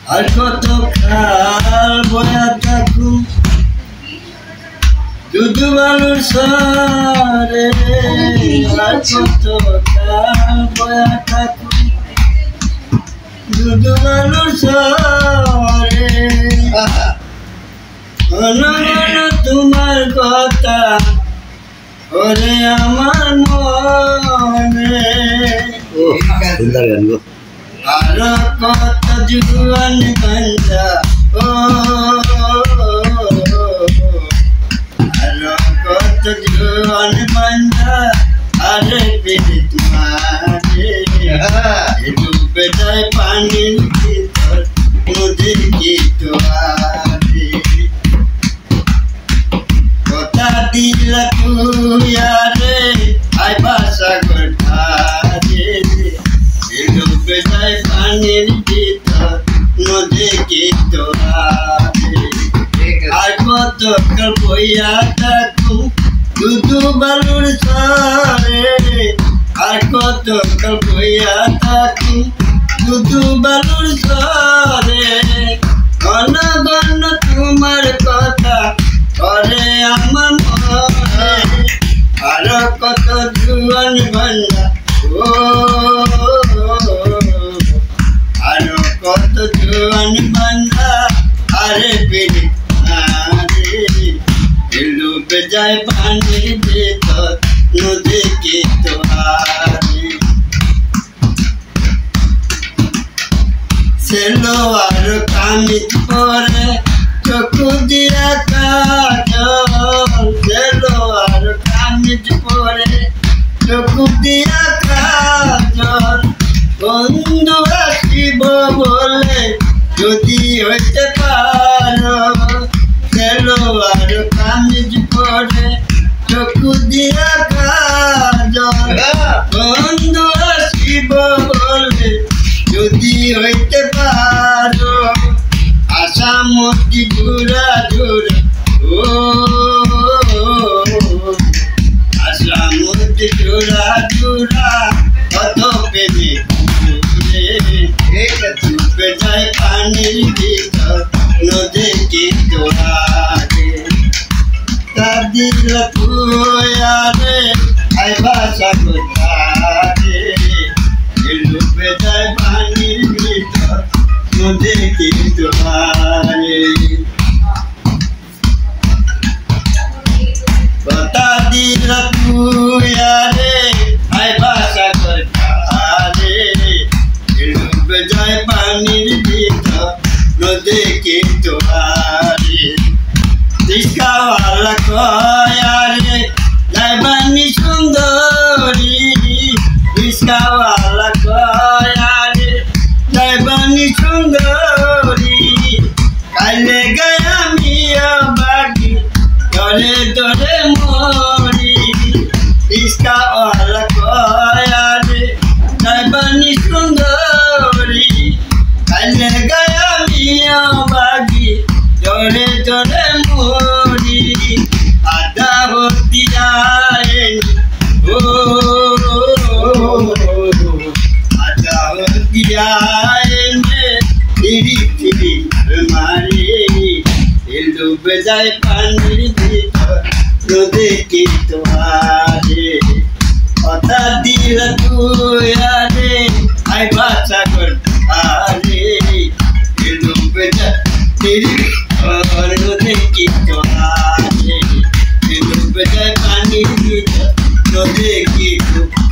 আর কত কাল বয়া থাকুম দুধু বালুর সরে আর কত কাল বয়া থাকুম দুধু বালুর সরে ঘন ঘন তোমার কথা ওরে আমার মনে আর কত জীবন বন্ধা ও আর কত জীবন বন্ধা আরে পীড়িত মারে ডুবে যায় পানির ভিতর নদীর কি তোয়ারে কথা দিলা তুই আরে আই বাসা গোঠারে ডুবে যায় পানির ভিতর নদী কি তোয়ারে আর কত কাল বইয়া থাকুম দুধু বালুর সরে আর কত কাল বইয়া থাকুম দুধু বালুর সরে ঘন ঘন তোমার কথা করে আমার মনে আর কত জুয়ান বান্ধা ও আর কত জুয়ান বান্ধা আরে পীড়িত ডুবে যায় পানির ভিতর নদী কি তোয়ারে ছেলো আর কামিজ পরে চকু দিয়া কাজল ছেলো আর কামিজ পরে চকু দিয়া কাজল বন্ধু আসিব বলে যদি হইতে পারো ছেলো আর কামিজ পরে চকু দিয়া কাজল বন্ধু আসিব বলে যদি হইতে পারো আশা মতি ঘুরা ঘুরা ও আশা মতি ঘুরা ঘুরা কত পেলে ডুবে যায় পানির ভিতর নদী কি তোয়ারে তা দিল তুই আরে আই বাসা গোঠারে ডুবে যায় পানির ভিতর নদী কি তোয়ারে কথা দিল তুই আরে আই বাসা গোঠারে ডুবে যায় পানির ভিতর নদী কি তোয়ারে রিস্কাওয়ালা কয় আরে যাইবানি সুন্দরী রিস্কাওয়ালা কয় আরে যাইবানি সুন্দরী কাইলে গায় আমিও বাগি ধরে ধরে মরি রিস্কাওয়ালা কয় আরে যাইবানি সুন্দরী কাইলে গায় আমিও বাগি ধরে ধরে মরি আদা হতি যায় ও আদা হতি যায় ধীরে ধীরে মারে ডুবে যায় পানির ভিতর নদী কি তোয়ারে কথা দিল তুই আরে আই বাসা গোঠারে ডুবে যায় নদী কি তোয়ারে ডুবে যায় পানির ভিতর নদী কি তোয়ারে